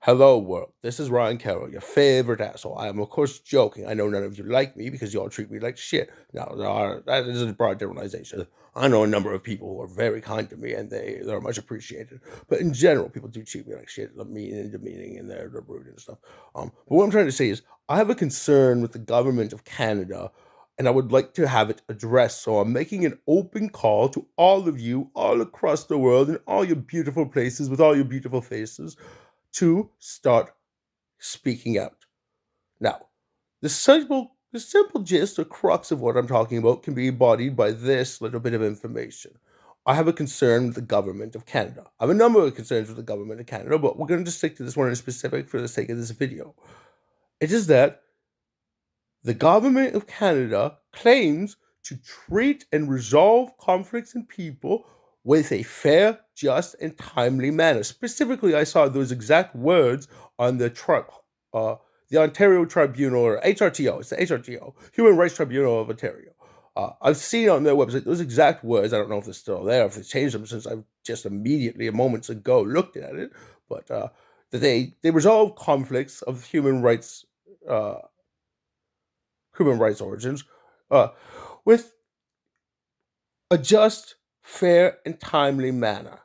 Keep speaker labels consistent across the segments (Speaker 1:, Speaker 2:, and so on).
Speaker 1: Hello, world. This is Ryan Carroll, your favorite asshole. I am, of course, joking. I know none of you like me because you all treat me like shit. Now, that is a broad generalization. I know a number of people who are very kind to me and they're much appreciated. But in general, people do treat me like shit, mean and demeaning, and they're rude and stuff. But what I'm trying to say is, I have a concern with the government of Canada, and I would like to have it addressed. So I'm making an open call to all of you, all across the world, in all your beautiful places with all your beautiful faces to start speaking out. Now, the simple gist or crux of what I'm talking about can be embodied by this little bit of information. I have a concern with the government of Canada. I have a number of concerns with the government of Canada, but we're going to just stick to this one in specific for the sake of this video. It is that the government of Canada claims to treat and resolve conflicts and people with a fair, just, and timely manner. Specifically, I saw those exact words on the Ontario Tribunal, or HRTO. It's the HRTO, Human Rights Tribunal of Ontario. I've seen on their website those exact words. I don't know if they're still there, if they changed them since I've just immediately, moments ago, looked at it. But that they resolve conflicts of uh, human rights origins, uh, with a just, fair, and timely manner.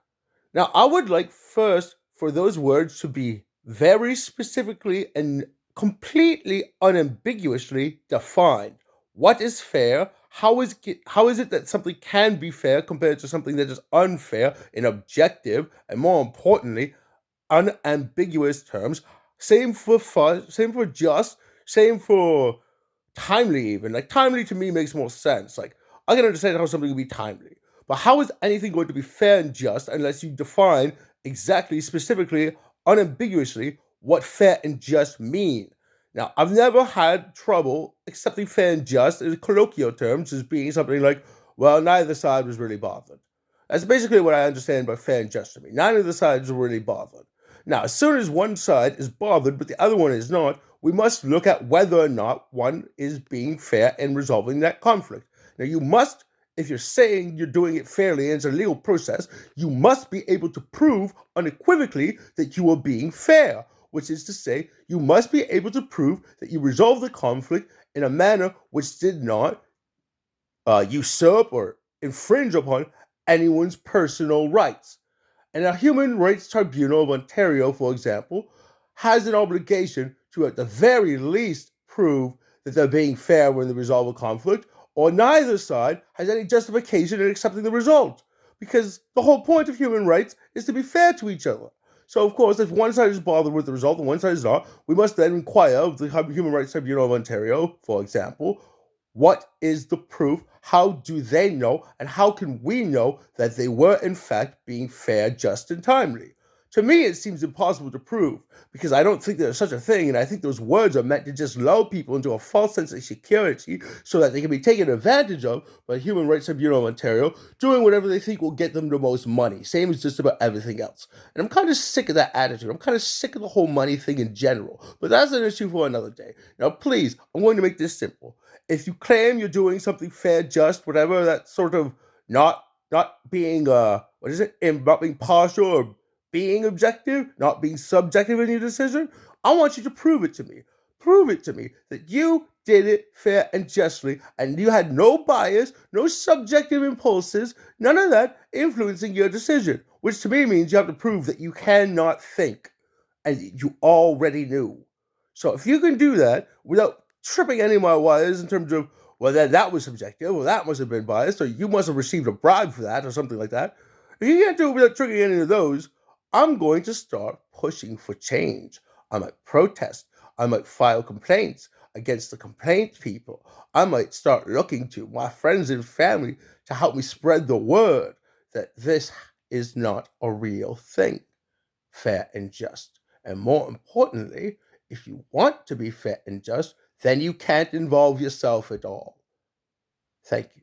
Speaker 1: Now, I would like first for those words to be very specifically and completely unambiguously defined. What is fair? How is it that something can be fair compared to something that is unfair in objective and, more importantly, unambiguous terms? Same for just, same for timely. Even like timely to me makes more sense. Like, I can understand how something can be timely, but how is anything going to be fair and just unless you define exactly, specifically, unambiguously what fair and just mean? Now, I've never had trouble accepting fair and just in colloquial terms as being something like, well, neither side was really bothered. That's basically what I understand by fair and just to me. Neither of the sides were really bothered. Now, as soon as one side is bothered but the other one is not, we must look at whether or not one is being fair in resolving that conflict. Now, if you're saying you're doing it fairly and it's a legal process, you must be able to prove unequivocally that you are being fair, which is to say, you must be able to prove that you resolved the conflict in a manner which did not usurp or infringe upon anyone's personal rights. And a Human Rights Tribunal of Ontario, for example, has an obligation to, at the very least, prove that they're being fair when they resolve a conflict, or neither side has any justification in accepting the result. Because the whole point of human rights is to be fair to each other. So, of course, if one side is bothered with the result and one side is not, we must then inquire of the Human Rights Tribunal of Ontario, for example, what is the proof? How do they know? And how can we know that they were, in fact, being fair, just, and timely? To me, it seems impossible to prove because I don't think there's such a thing. And I think those words are meant to just lull people into a false sense of security so that they can be taken advantage of by the Human Rights Tribunal of Ontario, doing whatever they think will get them the most money. Same as just about everything else. And I'm kind of sick of that attitude. I'm kind of sick of the whole money thing in general. But that's an issue for another day. Now, please, I'm going to make this simple. If you claim you're doing something fair, just, whatever, that's sort of not being what is it? Not being partial or being objective, not being subjective in your decision, I want you to prove it to me. Prove it to me that you did it fair and justly, and you had no bias, no subjective impulses, none of that influencing your decision, which to me means you have to prove that you cannot think and you already knew. So if you can do that without tripping any of my wires in terms of, well, that was subjective, well, that must have been biased, or you must have received a bribe for that, or something like that. If you can't do it without triggering any of those, I'm going to start pushing for change. I might protest. I might file complaints against the complaint people. I might start looking to my friends and family to help me spread the word that this is not a real thing, fair and just. And more importantly, if you want to be fair and just, then you can't involve yourself at all. Thank you.